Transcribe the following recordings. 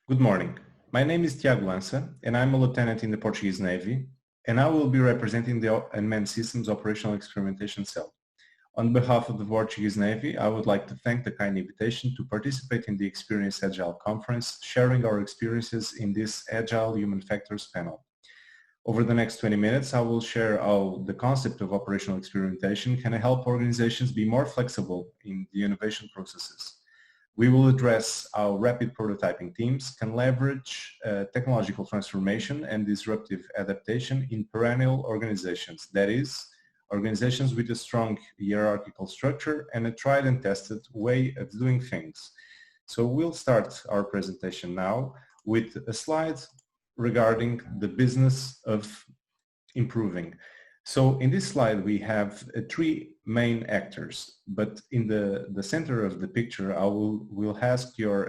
Good morning. My name is Tiago Lança, and I'm a lieutenant in the Portuguese Navy, and I will be representing the Unmanned Systems Operational Experimentation Cell. On behalf of the Portuguese Navy, I would like to thank the kind invitation to participate in the Experience Agile conference, sharing our experiences in this Agile Human Factors panel. Over the next 20 minutes, I will share how the concept of operational experimentation can help organizations be more flexible in the innovation processes. We will address how rapid prototyping teams can leverage technological transformation and disruptive adaptation in perennial organizations, that is, organizations with a strong hierarchical structure and a tried and tested way of doing things. So we'll start our presentation now with a slide regarding the business of improving. So in this slide, we have three main actors, but in the center of the picture, I will ask your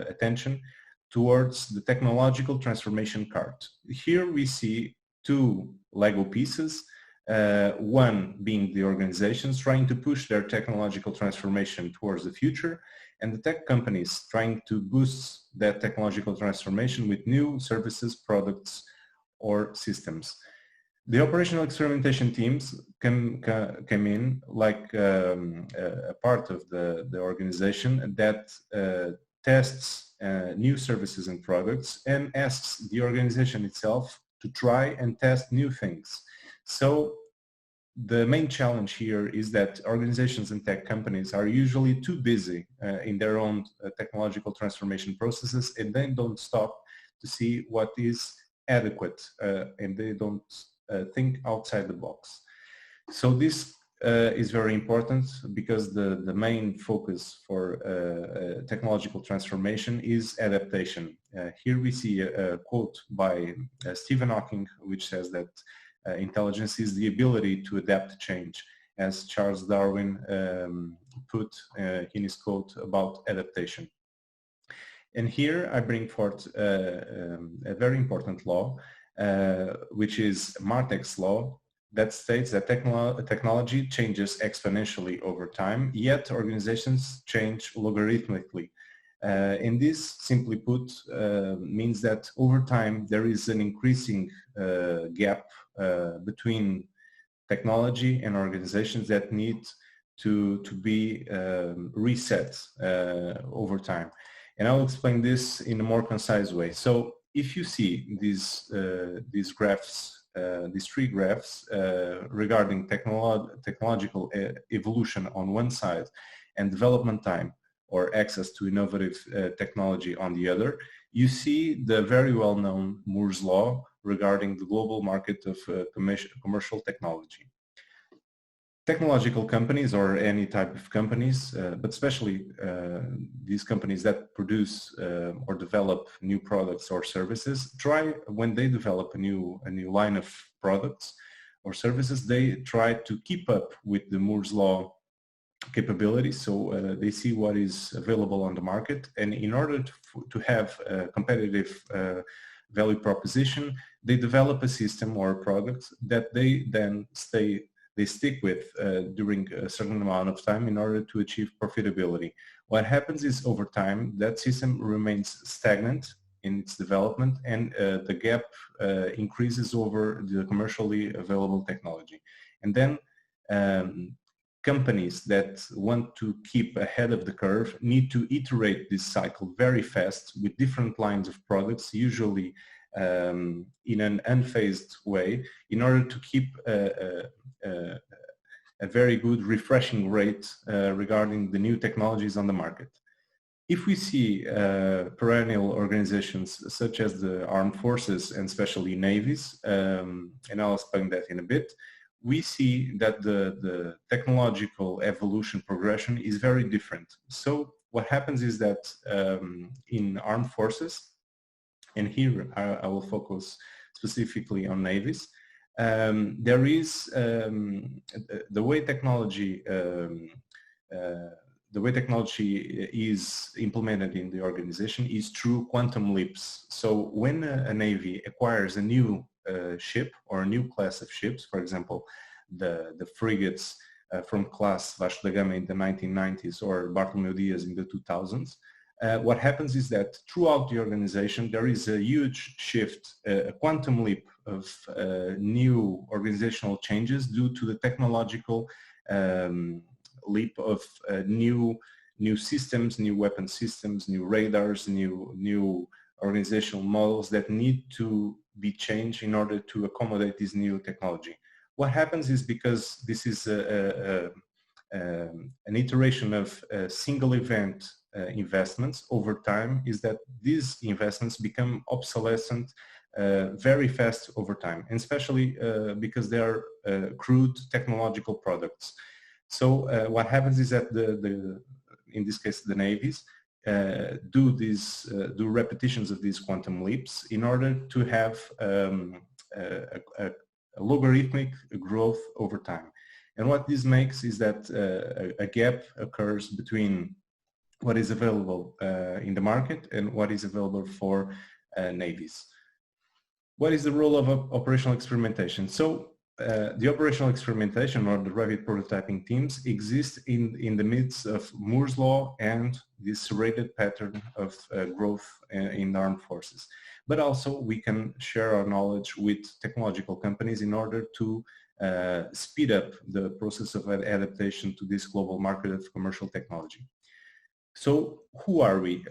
attention towards the technological transformation cart. Here we see two Lego pieces, one being the organizations trying to push their technological transformation towards the future, and the tech companies trying to boost that technological transformation with new services, products, or systems. The operational experimentation teams came in like a part of the organization that tests new services and products and asks the organization itself to try and test new things. So the main challenge here is that organizations and tech companies are usually too busy in their own technological transformation processes, and they don't stop to see what is adequate and they don't think outside the box. So this is very important because the main focus for technological transformation is adaptation. Here we see a quote by Stephen Hawking, which says that intelligence is the ability to adapt to change, as Charles Darwin put in his quote about adaptation. And here I bring forth a very important law, which is Martek's law, that states that technology changes exponentially over time, yet organizations change logarithmically. And this, simply put, means that over time there is an increasing gap between technology and organizations that need to be reset over time. And I'll explain this in a more concise way. So if you see these graphs, these three graphs regarding technological evolution on one side and development time or access to innovative technology on the other, you see the very well-known Moore's law regarding the global market of commercial technology. Technological companies, or any type of companies, but especially these companies that produce or develop new products or services, when they develop a new line of products or services, they try to keep up with the Moore's law capabilities. So they see what is available on the market, and in order to have a competitive value proposition, they develop a system or a product that they then stick with during a certain amount of time in order to achieve profitability. What happens is, over time, that system remains stagnant in its development, and the gap increases over the commercially available technology. And then companies that want to keep ahead of the curve need to iterate this cycle very fast with different lines of products, usually in an unphased way, in order to keep a very good refreshing rate regarding the new technologies on the market. If we see perennial organizations such as the armed forces and especially navies, and I'll explain that in a bit, we see that the technological evolution progression is very different. So what happens is that in armed forces, and here I will focus specifically on navies, there is the way technology is implemented in the organization is through quantum leaps. So when a navy acquires a new ship or a new class of ships, for example, the frigates from class Vasco da Gama in the 1990s or Bartolomeu Dias in the 2000s, what happens is that throughout the organization there is a huge shift, a quantum leap of new organizational changes due to the technological leap of new systems, new weapon systems, new radars, new organizational models that need to be changed in order to accommodate this new technology. What happens is, because this is an iteration of single event investments over time, is that these investments become obsolescent very fast over time, and especially because they are crude technological products. So what happens is that in this case the navies do repetitions of these quantum leaps in order to have a logarithmic growth over time. And what this makes is that a gap occurs between what is available in the market and what is available for navies. What is the role of operational experimentation? So the operational experimentation, or the rapid prototyping teams, exist in the midst of Moore's law and this serrated pattern of growth in the armed forces. But also we can share our knowledge with technological companies in order to speed up the process of adaptation to this global market of commercial technology. So who are we?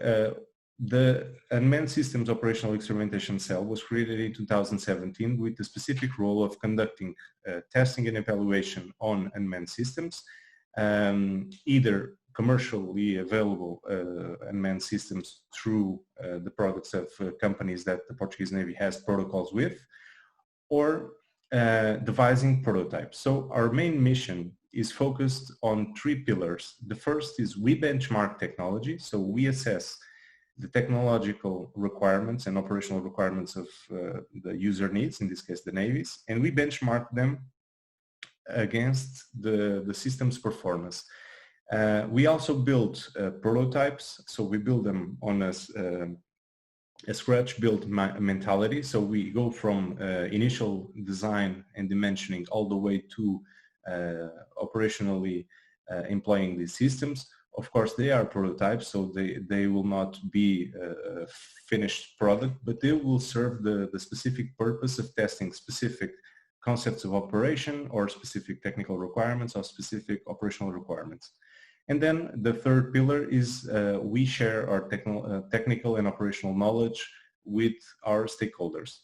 The Unmanned Systems Operational Experimentation Cell was created in 2017 with the specific role of conducting testing and evaluation on unmanned systems, either commercially available unmanned systems through the products of companies that the Portuguese Navy has protocols with, or devising prototypes. So our main mission is focused on three pillars. The first is we benchmark technology, so we assess the technological requirements and operational requirements of the user needs, in this case the navies, and we benchmark them against the system's performance. We also build prototypes, so we build them on a scratch build mentality. So we go from initial design and dimensioning all the way to operationally employing these systems. Of course, they are prototypes, so they will not be a finished product, but they will serve the specific purpose of testing specific concepts of operation or specific technical requirements or specific operational requirements. And then the third pillar is we share our technical and operational knowledge with our stakeholders.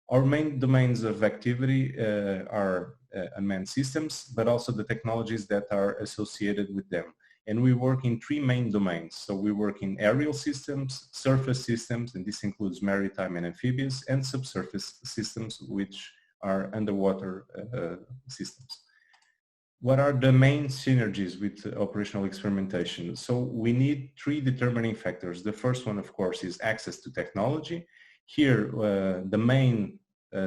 Our main domains of activity are unmanned systems, but also the technologies that are associated with them. And we work in three main domains. So we work in aerial systems, surface systems, and this includes maritime and amphibious, and subsurface systems, which are underwater systems. What are the main synergies with operational experimentation? So we need three determining factors. The first one, of course, is access to technology. Here, the main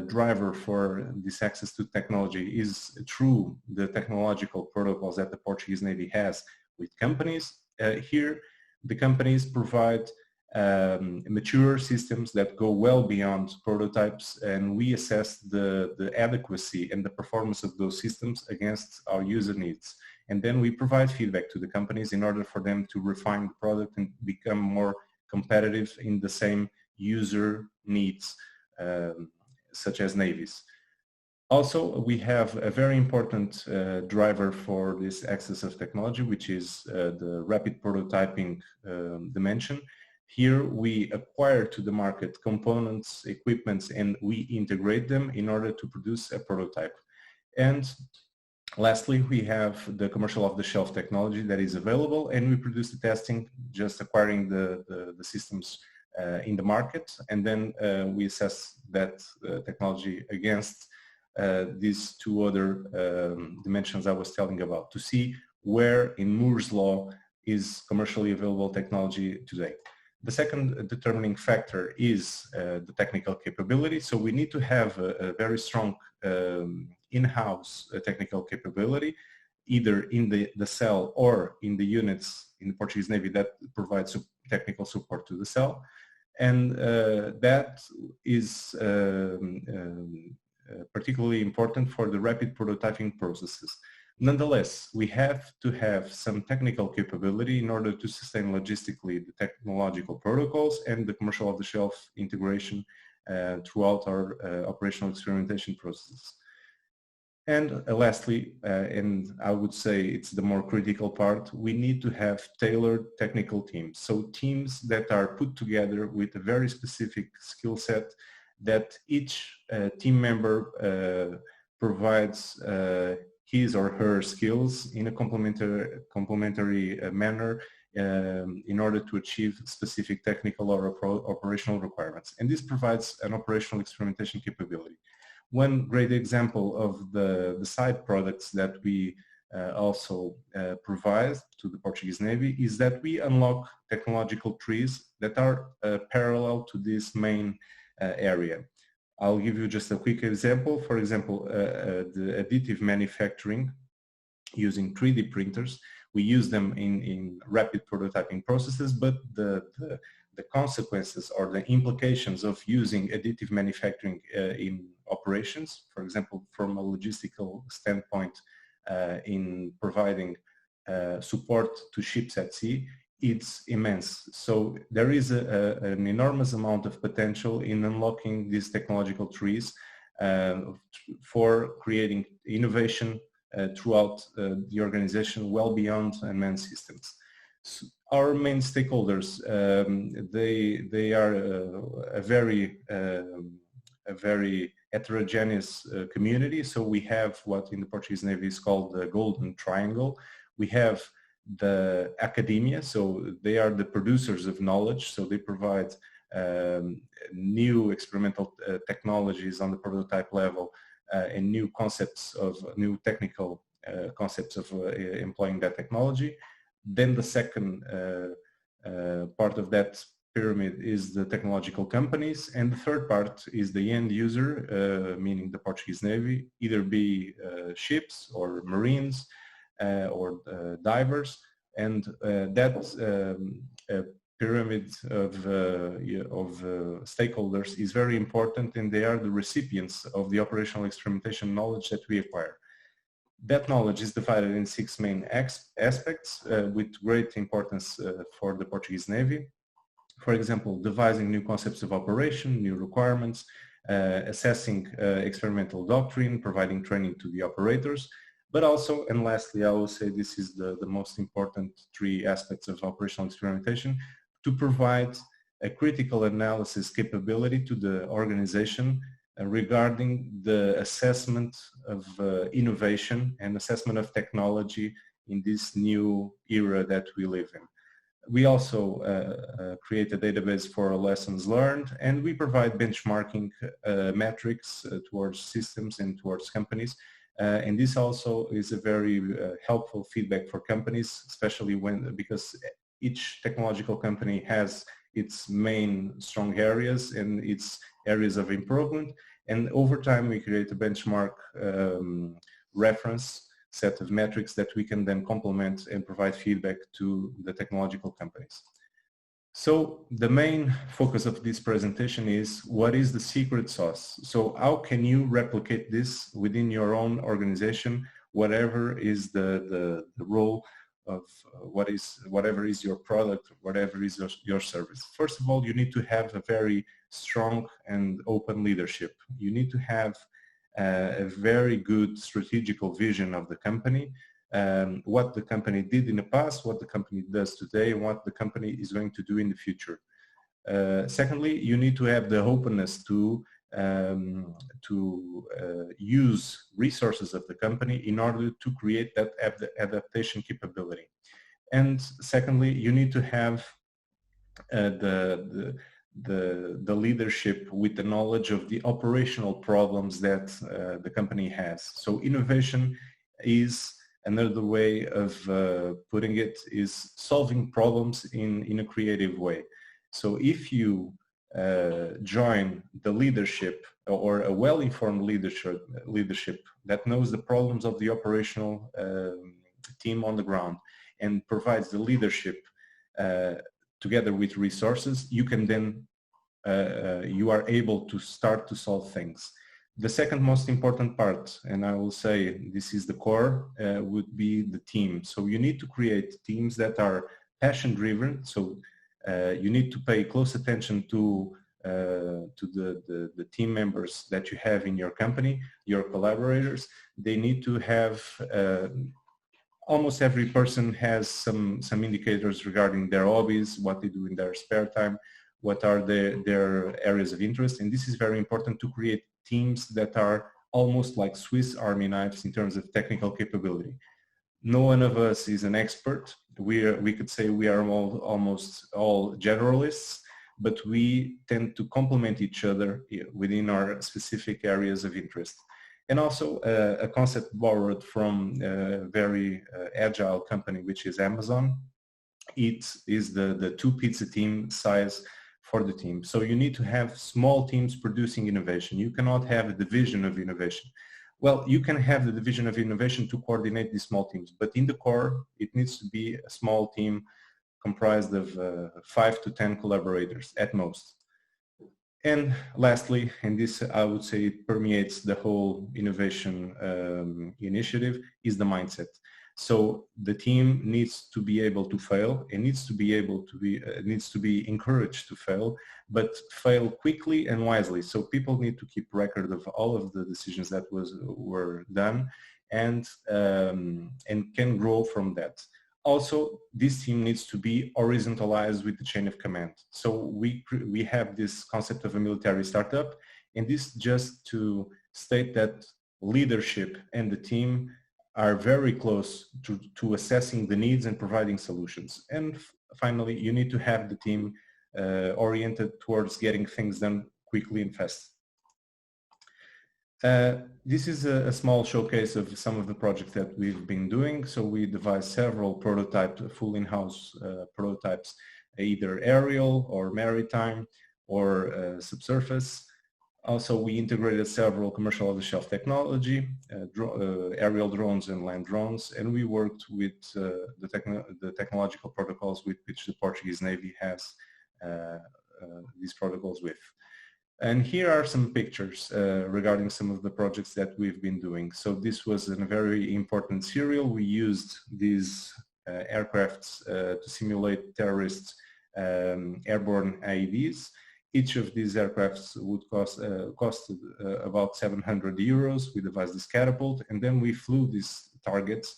driver for this access to technology is through the technological protocols that the Portuguese Navy has with companies. Here, the companies provide mature systems that go well beyond prototypes, and we assess the adequacy and the performance of those systems against our user needs. And then we provide feedback to the companies in order for them to refine the product and become more competitive in the same user needs, such as navies. Also, we have a very important driver for this access of technology, which is the rapid prototyping dimension. Here we acquire to the market components, equipments, and we integrate them in order to produce a prototype. And lastly, we have the commercial off-the-shelf technology that is available, and we produce the testing, just acquiring the systems in the market, and then we assess that technology against these two other dimensions I was telling about, to see where in Moore's law is commercially available technology today. The second determining factor is the technical capability. So we need to have a very strong in-house technical capability, either in the cell or in the units in the Portuguese Navy that provides technical support to the cell. And that is particularly important for the rapid prototyping processes. Nonetheless, we have to have some technical capability in order to sustain logistically the technological protocols and the commercial off-the-shelf integration throughout our operational experimentation processes. And lastly, and I would say it's the more critical part, we need to have tailored technical teams. So teams that are put together with a very specific skill set that each team member provides his or her skills in a complementary manner in order to achieve specific technical or operational requirements. And this provides an operational experimentation capability. One great example of the side products that we also provide to the Portuguese Navy is that we unlock technological trees that are parallel to this main area. I'll give you just a quick example. For example, the additive manufacturing using 3D printers. We use them in rapid prototyping processes, but the consequences or the implications of using additive manufacturing in operations, for example, from a logistical standpoint in providing support to ships at sea, it's immense. So there is an enormous amount of potential in unlocking these technological trees for creating innovation throughout the organization well beyond unmanned systems. So our main stakeholders, they are a very heterogeneous community. So we have what in the Portuguese Navy is called the Golden Triangle. We have the academia, so they are the producers of knowledge, so they provide new experimental technologies on the prototype level and new concepts of new technical concepts of employing that technology. Then the second part of that pyramid is the technological companies, and the third part is the end user, meaning the Portuguese Navy, either be ships or marines or divers, and that pyramid of stakeholders is very important, and they are the recipients of the operational experimentation knowledge that we acquire. That knowledge is divided in 6 main aspects with great importance for the Portuguese Navy. For example, devising new concepts of operation, new requirements, assessing experimental doctrine, providing training to the operators, but also, and lastly, I will say this is the most important 3 aspects of operational experimentation, to provide a critical analysis capability to the organization regarding the assessment of innovation and assessment of technology in this new era that we live in. We also create a database for lessons learned, and we provide benchmarking metrics towards systems and towards companies. And this also is a very helpful feedback for companies, especially because each technological company has its main strong areas and its areas of improvement. And over time, we create a benchmark reference set of metrics that we can then complement and provide feedback to the technological companies. So the main focus of this presentation is what is the secret sauce? So how can you replicate this within your own organization, whatever is the role of whatever is your product, whatever is your service. First of all, you need to have a very strong and open leadership. You need to have a very good strategical vision of the company, what the company did in the past, what the company does today, and what the company is going to do in the future. Secondly, you need to have the openness to use resources of the company in order to create that adaptation capability. And secondly, you need to have the leadership with the knowledge of the operational problems that the company has. So innovation is another way of putting it, is solving problems in a creative way. So if you join the leadership or a well-informed leadership that knows the problems of the operational team on the ground and provides the leadership together with resources, you can then you are able to start to solve things. The second most important part, and I will say this is the core, would be the team. So you need to create teams that are passion driven. So you need to pay close attention to the team members that you have in your company, your collaborators. They need to have, almost every person has some indicators regarding their hobbies, what they do in their spare time, what are their areas of interest. And this is very important to create teams that are almost like Swiss Army knives in terms of technical capability. No one of us is an expert. We could say we are almost all generalists, but we tend to complement each other within our specific areas of interest. And also a concept borrowed from a very agile company, which is Amazon. It is the two pizza team size for the team. So you need to have small teams producing innovation. You cannot have a division of innovation. Well, you can have the division of innovation to coordinate these small teams, but in the core, it needs to be a small team comprised of 5 to 10 collaborators at most. And lastly, and this I would say it permeates the whole innovation initiative, is the mindset. So the team needs to be able to fail and needs to be encouraged to fail, but fail quickly and wisely. So people need to keep record of all of the decisions that were done and can grow from that. Also, this team needs to be horizontalized with the chain of command. So we have this concept of a military startup, and this just to state that leadership and the team are very close to assessing the needs and providing solutions. And finally, you need to have the team oriented towards getting things done quickly and fast. This is a small showcase of some of the projects that we've been doing. So we devised several prototypes, full in-house prototypes, either aerial or maritime or subsurface. Also, we integrated several commercial off-the-shelf technology, aerial drones and land drones, and we worked with the technological protocols with which the Portuguese Navy has these protocols with. And here are some pictures regarding some of the projects that we've been doing. So this was a very important serial. We used these aircrafts to simulate terrorist airborne IEDs. Each of these aircrafts would cost about 700 euros. We devised this catapult, and then we flew these targets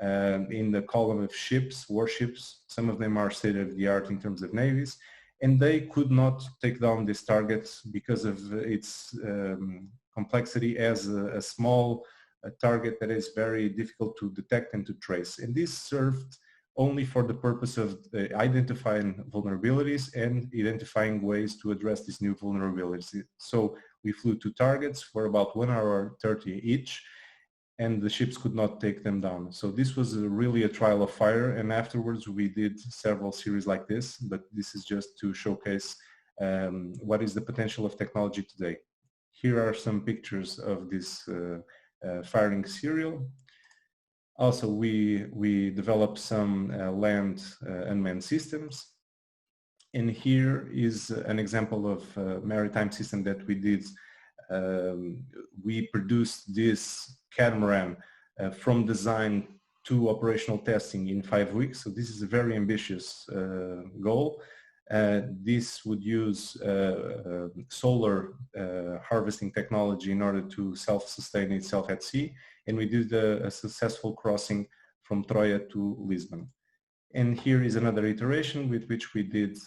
in the column of ships, warships. Some of them are state-of-the-art in terms of navies, and they could not take down these targets because of its complexity as a small target that is very difficult to detect and to trace. And this served only for the purpose of identifying vulnerabilities and identifying ways to address these new vulnerabilities. So we flew 2 targets for about 1 hour 30 each, and the ships could not take them down. So this was really a trial of fire, and afterwards we did several series like this, but this is just to showcase what is the potential of technology today. Here are some pictures of this firing serial. Also, we developed some land unmanned systems. And here is an example of a maritime system that we did. We produced this catamaran from design to operational testing in 5 weeks. So this is a very ambitious goal. This would use solar harvesting technology in order to self-sustain itself at sea. And we did a successful crossing from Troia to Lisbon. And here is another iteration with which we did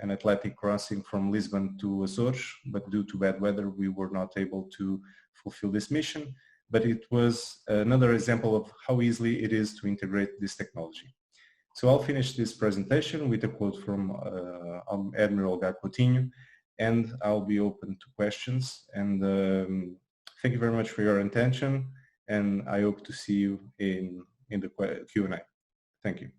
an Atlantic crossing from Lisbon to Azores, but due to bad weather, we were not able to fulfill this mission. But it was another example of how easily it is to integrate this technology. So I'll finish this presentation with a quote from Admiral Coutinho, and I'll be open to questions. And thank you very much for your attention, and I hope to see you in the Q&A. Thank you.